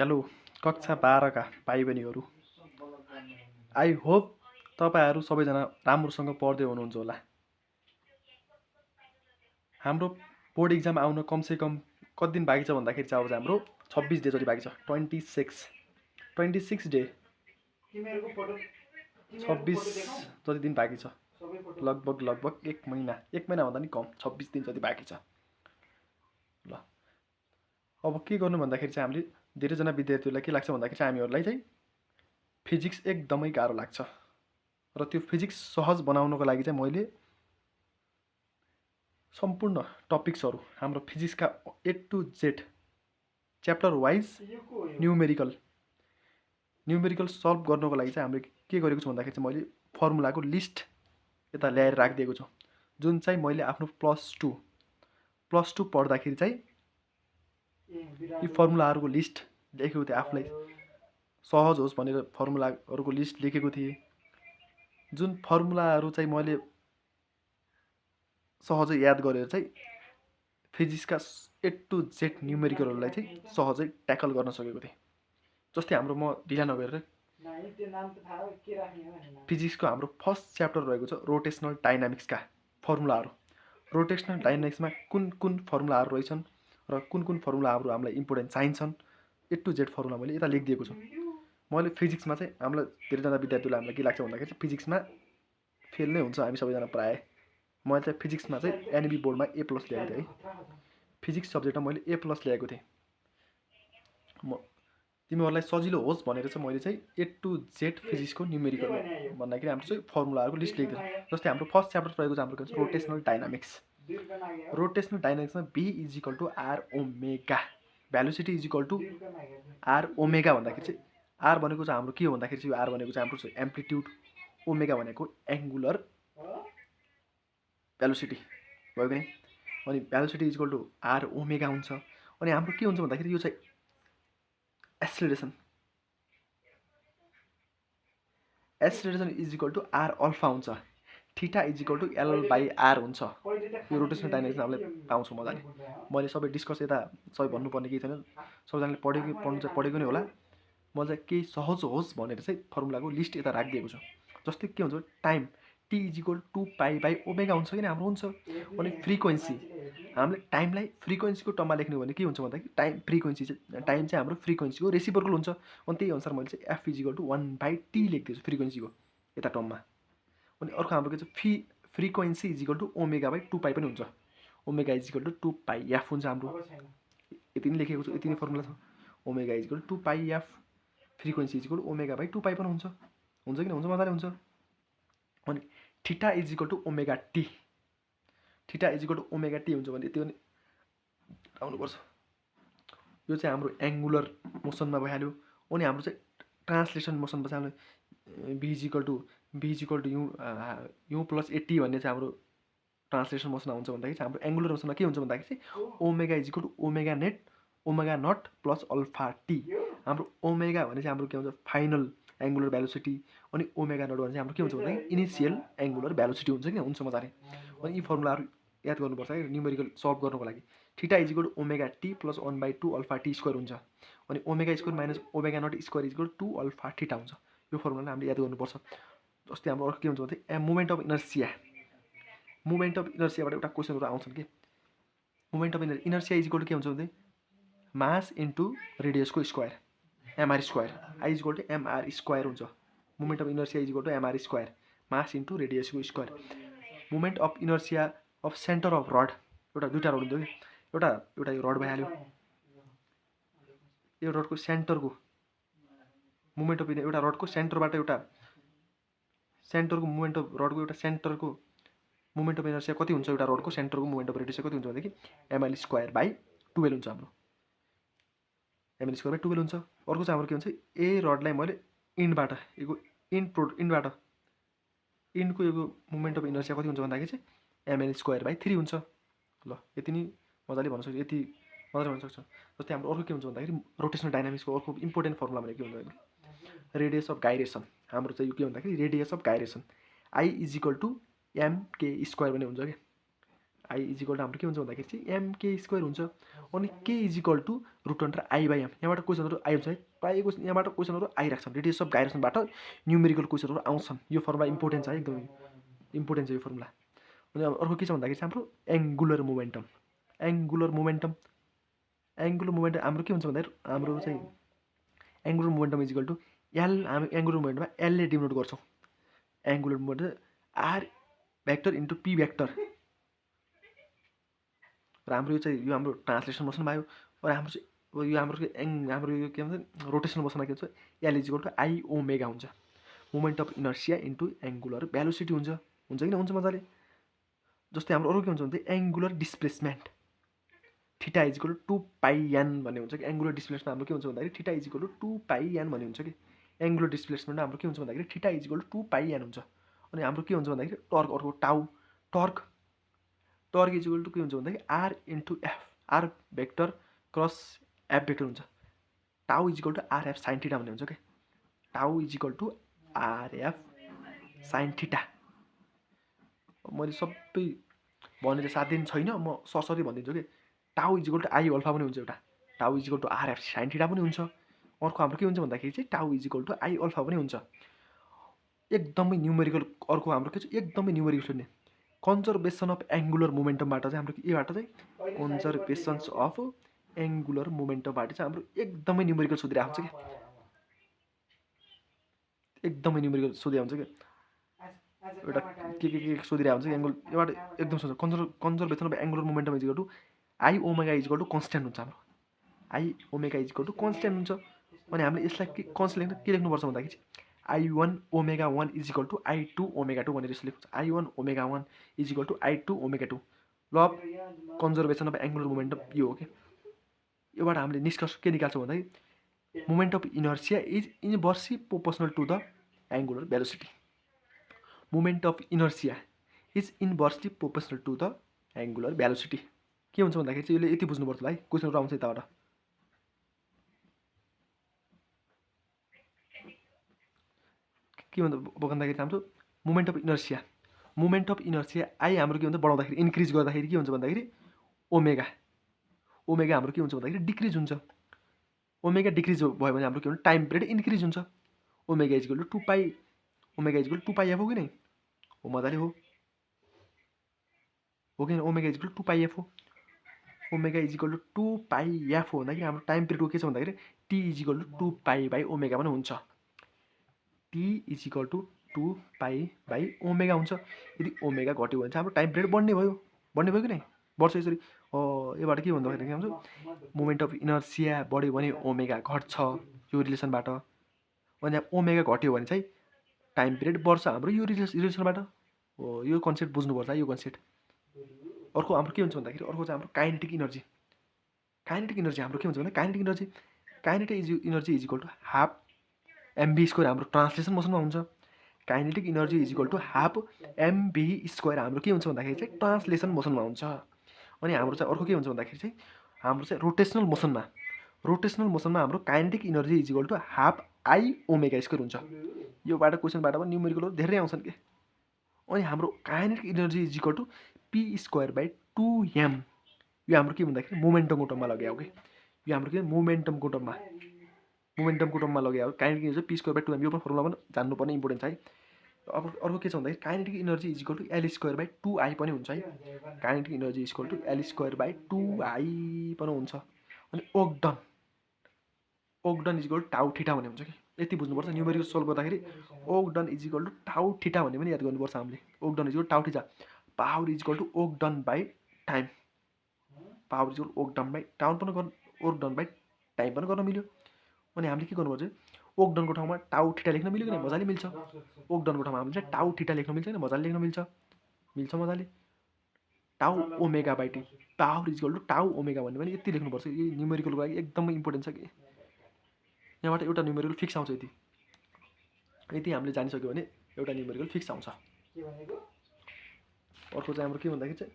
Hello कक्षा 12 का भाइ बहिनीहरू, आई होप तपाईँहरू सबैजना राम्रोसँग पढ्दै हुनुहुन्छ होला। हाम्रो बोर्ड इक्जाम आउन कमसेकम कति दिन बाँकी छ भन्दाखेरि चाहिँ अब हाम्रो 26 डे जति बाँकी छ। 26 डे 26 जति दिन बाँकी छ। लगभग 1 महिना भन्दा नि कम 26 दिन जति बाँकी छ। ल अब के गर्नु भन्दाखेरि चाहिँ हामीले धेरैजना विद्यार्थीहरूलाई के लाग्छ भन्दाखेरि चाहिँ हामीहरूलाई चाहिँ फिजिक्स एकदमै गाह्रो लाग्छ र त्यो फिजिक्स सहज बनाउनको लागि चाहिँ मैले सम्पूर्ण टपिक्सहरू हाम्रो फिजिक्सका A to Z chapter wise numerical solve गर्नको लागि चाहिँ हामीले के गरेको छु भन्दाखेरि चाहिँ मैले फर्मुलाको लिस्ट यता ल्याएर राखिदिएको छु, जुन चाहिँ मैले आफ्नो प्लस टू पढ्दाखेरि चाहिँ यी फर्मुलाहरूको लिस्ट लेखेको थिएँ। आफूलाई सहज होस् भनेर फर्मुलाहरूको लिस्ट लेखेको थिएँ, जुन फर्मुलाहरू चाहिँ मैले सहजै याद गरेर चाहिँ फिजिक्सका A to Z न्युमेरिकलहरूलाई चाहिँ सहजै ट्याकल गर्न सकेको थिएँ। जस्तै हाम्रो म ढिला नगरेर फिजिक्सको हाम्रो फर्स्ट च्याप्टर रहेको छ रोटेसनल डाइनामिक्सका फर्मुलाहरू। रोटेसनल डाइनामिक्समा कुन फर्मुलाहरू रहेछन् र कुन फर्मुलाहरू हामीलाई इम्पोर्टेन्ट चाहिन्छन्, A to Z फर्मुला मैले यता लेखिदिएको छु। मैले फिजिक्समा चाहिँ हामीलाई धेरैजना विद्यार्थीलाई हामीलाई के लाग्छ भन्दाखेरि चाहिँ फिजिक्समा फेल नै हुन्छ हामी सबैजना प्रायः। मैले चाहिँ फिजिक्समा चाहिँ एनबी बोर्डमा A+ ल्याएको थिएँ है। फिजिक्स सब्जेक्टमा मैले A+ ल्याएको थिएँ। तिमीहरूलाई सजिलो होस् भनेर चाहिँ मैले चाहिँ A to Z फिजिक्सको न्युमेरिकल भन्दाखेरि हाम्रो चाहिँ फर्मुलाहरूको लिस्ट लेखिदिएँ। जस्तै हाम्रो फर्स्ट च्याप्टर रहेको छ हाम्रो रोटेसनल डाइनामिक्स। रोटेसनल डाइनामिक्समा B = R omega, velocity = R omega भन्दाखेरि चाहिँ R भनेको चाहिँ हाम्रो के हो भन्दाखेरि चाहिँ R भनेको चाहिँ हाम्रो एम्प्लिट्युड, ओमेगा भनेको एङ्गुलर भेलोसिटी भयो कि नै। अनि भेलोसिटी = R ओमेगा हुन्छ। अनि हाम्रो के हुन्छ भन्दाखेरि यो चाहिँ एक्सेलरेसन = R अल्फा हुन्छ। थीटा = L/R हुन्छ। यो रोटेसनल डाइनामिक्समा हामीले पाउँछौँ मजाले। मैले सबै डिस्कस यता सबै भन्नुपर्ने केही छैन, सबैजनाले पढेको नै होला। मैले चाहिँ केही सहज होस् भनेर चाहिँ फर्मुलाको लिस्ट यता राखिदिएको छु। जस्तै के हुन्छ टाइम T = 2π/ओमेगा हुन्छ कि हाम्रो हुन्छ। अनि फ्रिक्वेन्सी हामीले टाइमलाई फ्रिक्वेन्सीको टर्ममा लेख्ने हो भने के हुन्छ भन्दाखेरि टाइम चाहिँ हाम्रो फ्रिक्वेन्सीको रेसिप्रोकल हुन्छ। अनि त्यही अनुसार मैले चाहिँ F = 1/T लेखिदिएको छु फ्रिक्वेन्सीको यता टर्ममा। अनि अर्को हाम्रो के छ फ्रिक्वेन्सी = ओमेगा/2π पनि हुन्छ। ओमेगा = 2πf हुन्छ हाम्रो। यति नै लेखेको छु, यति नै फर्मुला छ। ओमेगा = 2πf, फ्रिक्वेन्सी = ओमेगा/2π पनि हुन्छ कि हुन्छ मजाले हुन्छ। अनि थीटा = ओमेगा/T, थीटा = ओमेगा/T हुन्छ भने यति पनि आउनुपर्छ। यो चाहिँ हाम्रो एङ्गुलर मोसनमा भइहाल्यो। अनि हाम्रो चाहिँ ट्रान्सलेसन मोसन बस हाम्रो v = u + at भन्ने चाहिँ हाम्रो ट्रान्सलेसन मोसन हुन्छ भन्दाखेरि चाहिँ हाम्रो एङ्गुलर मोसनमा के हुन्छ भन्दाखेरि चाहिँ omega = omega naught plus alpha T. हाम्रो ओमेगा भने चाहिँ हाम्रो के हुन्छ फाइनल एङ्गुलर भेलोसिटी, अनि ओमेगा नट भने चाहिँ हाम्रो के हुन्छ भन्दाखेरि इनिसियल एङ्गुलर भेलोसिटी हुन्छ कि हुन्छ मजाले। अनि यी फर्मुलाहरू याद गर्नुपर्छ है न्युमेरिकल सल्भ गर्नको लागि। थीटा = ओमेगा/T + 1/2 अल्फा टी स्क्वायर हुन्छ। अनि omega square minus omega naught square = 2 alpha theta हुन्छ। यो फर्मुला हामीले याद गर्नुपर्छ। जस्तै हाम्रो अर्को के हुन्छ भने मुभमेन्ट अफ इनर्सियाबाट एउटा क्वेसनहरू आउँछन् कि मुभमेन्ट अफ इनर्सिया = के हुन्छ भने मास इन्टु रेडियसको स्क्वायर mr², I = mr² हुन्छ। Movement of inertia = mr², mass into रेडियसको square. Movement of inertia of centre of rod, दुईवटा रड हुन्छ कि एउटा यो रड भइहाल्यो। यो रडको सेन्टरको मुभमेन्ट अफ एउटा रडको सेन्टरबाट एउटा सेन्टरको मुभमेन्ट अफ रडको एउटा सेन्टरको मुभमेन्ट अफ इनर्सिया कति हुन्छ, एउटा रडको सेन्टरको मुभमेन्ट अफ रेडियस कति हुन्छ भनेदेखि ml²/12 हुन्छ हाम्रो। ml²/12 हुन्छ। अर्को चाहिँ हाम्रो के हुन्छ ए रडलाई मैले इन्डबाट इन्डको यो मुभमेन्ट अफ इनर्सिया कति हुन्छ भन्दाखेरि चाहिँ ml²/3 हुन्छ। ल यति नै मजाले भन्न सक्छु, यति मजाले भन्न सक्छु। जस्तै हाम्रो अर्को के हुन्छ भन्दाखेरि रोटेसनल डाइनामिक्सको अर्को इम्पोर्टेन्ट फर्मुला भनेको के हुन्छ भने रेडियस अफ गाइरेसन। हाम्रो चाहिँ यो के भन्दाखेरि रेडियस अफ गाइरेसन I = mk² पनि हुन्छ कि आई इजिकल टु हाम्रो के हुन्छ भन्दाखेरि चाहिँ एमके स्क्वायर हुन्छ। अनि के equal to root under I by M. यहाँबाट क्वेसनहरू आई हुन्छ है, प्रायः क्वेसन यहाँबाट क्वेसनहरू आइरहेको छ। डिटेल्स अफ गाइरेसनबाट न्युमेरिकल क्वेसनहरू आउँछन्। यो फर्मुला इम्पोर्टेन्ट छ है, एकदमै इम्पोर्टेन्ट छ यो फर्मुला। अनि अब अर्को के छ भन्दाखेरि चाहिँ हाम्रो एङ्गुलर मोमेन्टम। एङ्गुलर मोमेन्टम हाम्रो के हुन्छ भन्दाखेरि हाम्रो चाहिँ angular momentum equal to L. हामी एङ्गुलर मोमेन्टममा एलले डिनोट गर्छौँ। Angular momentum R vector into P vector. र हाम्रो यो हाम्रो ट्रान्सलेसन मोसनमा आयो। र हाम्रो चाहिँ यो हाम्रो यो के भन्छ रोटेसनल मोसनमा के हुन्छ L equal to I omega हुन्छ। Moment of inertia into angular velocity हुन्छ कि हुन्छ मजाले। जस्तै हाम्रो अरू के हुन्छ भने angular displacement theta equal to 2 pi an भन्ने हुन्छ कि। एङ्गुलर डिस्प्लेसमेन्ट हाम्रो के हुन्छ भन्दाखेरि theta equal to 2 pi an भन्ने हुन्छ कि। एङ्गुलर डिस्प्लेसमेन्ट हाम्रो के हुन्छ भन्दाखेरि theta equal to 2 pi an हुन्छ। अनि हाम्रो के हुन्छ भन्दाखेरि टर्क, अर्को टाउ टर्क इजिकल टु के हुन्छ भन्दाखेरि R into F. R vector cross F vector हुन्छ। Tau equal to RF sine theta भन्ने हुन्छ कि। Tau equal to RF sine theta. मैले सबै भनेर साथ दिनु छैन, म सरसरी भनिदिन्छु कि। Tau equal to I alpha पनि हुन्छ एउटा। Tau equal to RF sine theta पनि हुन्छ। अर्को हाम्रो के हुन्छ भन्दाखेरि चाहिँ टाउ इजिकल टु आई अल्फा पनि हुन्छ। एकदमै न्युमेरिकल। अर्को हाम्रो के छ एकदमै न्युमेरिकल सुन्ने कन्जर्भेसन अफ एङ्गुलर मोमेन्टमबाट चाहिँ हाम्रो यहीबाट चाहिँ कन्जर्भेसन्स अफ एङ्गुलर मोमेन्टमबाट चाहिँ हाम्रो एकदमै न्युमेरिकल सोधिरहेको हुन्छ कि। एकदमै न्युमेरिकल सोधिरहेको हुन्छ कि। एउटा के सोधिरहेको हुन्छ कि एङ्गुल एउटा एकदम सोध्छ। Conservation of angular momentum equal to I omega equal to constant हुन्छ हाम्रो। I omega equal to constant हुन्छ। अनि हामीले यसलाई के लेख्नुपर्छ भन्दाखेरि I1 omega 1 equal to I2 omega 2 भनेर यसो लेख्छ। I1 omega 1 equal to I2 omega 2। ल कन्जर्भेसन अफ एङ्गुलर मोमेन्टम यो हो कि। योबाट हामीले निष्कर्ष के निकाल्छौँ भन्दाखेरि moment of inertia is inversely proportional to the angular velocity. Moment of inertia is inversely proportional to the angular velocity. के हुन्छ भन्दाखेरि चाहिँ यसले यति बुझ्नुपर्छ भाइ। क्वेसनहरू आउँछ यताबाट। के भन्दाखेरि हाम्रो मोमेन्ट अफ इनर्सिया आई हाम्रो के हुन्छ बढाउँदाखेरि इन्क्रिज गर्दाखेरि के हुन्छ भन्दाखेरि ओमेगा हाम्रो के हुन्छ भन्दाखेरि डिक्रिज हुन्छ। ओमेगा डिक्रिज भयो भने हाम्रो के हुन्छ टाइम पिरियड इन्क्रिज हुन्छ। ओमेगा इजिकल टु 2 पाइ एफ हो कि नै हो मजाले हो कि ओमेगा इजिकल टु 2 पाइ एफ हो। ओमेगा इजिकल टु 2 पाइ एफ हो भन्दाखेरि हाम्रो टाइम पिरियडको के छ भन्दाखेरि टी इजिकल टु 2 पाइ बाई ओमेगा पनि हुन्छ। टी इजिकल टु 2 पाइ बाई ओमेगा हुन्छ। यदि ओमेगा घट्यो भने चाहिँ हाम्रो टाइम पिरियड बढ्ने भयो कि नै बढ्छ यसरी। योबाट के भन्दाखेरि के भन्छ मोमेन्ट अफ इनर्सिया बढ्यो भने ओमेगा घट्छ यो रिलेसनबाट। अनि ओमेगा घट्यो भने चाहिँ टाइम पिरियड बढ्छ हाम्रो यो रिलेसनबाट। हो यो कन्सेप्ट बुझ्नुपर्छ यो कन्सेप्ट। अर्को हाम्रो के हुन्छ भन्दाखेरि अर्को चाहिँ हाम्रो काइनेटिक इनर्जी हाम्रो के हुन्छ भने kinetic energy equal to half MV square हाम्रो ट्रान्सलेसन मोसनमा हुन्छ। Kinetic energy equal to half MV square हाम्रो के हुन्छ भन्दाखेरि चाहिँ ट्रान्सलेसन मोसनमा हुन्छ। अनि हाम्रो चाहिँ अर्को के हुन्छ भन्दाखेरि चाहिँ हाम्रो चाहिँ रोटेसनल मोसनमा हाम्रो kinetic energy equal to half I omega square हुन्छ। योबाट क्वेसनबाट पनि न्युमेरिकलहरू धेरै आउँछन् कि। अनि हाम्रो kinetic energy equal to P square by 2m। यो हाम्रो के भन्दाखेरि मोमेन्टमको टर्ममा लगायो कि। यो हाम्रो के मोमेन्टमको टर्ममा लगायो। Kinetic energy P square by 2m। यो पनि फर्मुला पनि जान्नुपर्ने इम्पोर्टेन्ट छ है। अब अर्को के छ भन्दाखेरि kinetic energy equal to L square by 2i पनि हुन्छ है। Kinetic energy equal to L square by 2i पनि हुन्छ। अनि work done equal to tau theta भन्ने हुन्छ कि। यति बुझ्नुपर्छ न्युमेरिकल सल्भ गर्दाखेरि work done equal to tau theta भन्ने पनि याद गर्नुपर्छ हामीले। Work done equal tau theta. Power equal to work done by time. Power equal work done by time पनि गर्न मिल्यो। अनि हामीले के गर्नुपर्छ ओगडनको ठाउँमा टाउ थीटा लेख्न मिल्यो कि नै मजाले मिल्छ। ओगडनको ठाउँमा हामीले टाउ थीटा लेख्न मिल्छ कि मजाले लेख्न मिल्छ मजाले। Tau omega by T. Power equal to tau omega भन्ने पनि यति लेख्नुपर्छ। यो न्युमेरिकलको लागि एकदमै इम्पोर्टेन्ट छ कि। यहाँबाट एउटा न्युमेरिकल फिक्स आउँछ। यति हामीले जानिसक्यो भने एउटा न्युमेरिकल फिक्स आउँछ। अर्को चाहिँ हाम्रो के भन्दाखेरि चाहिँ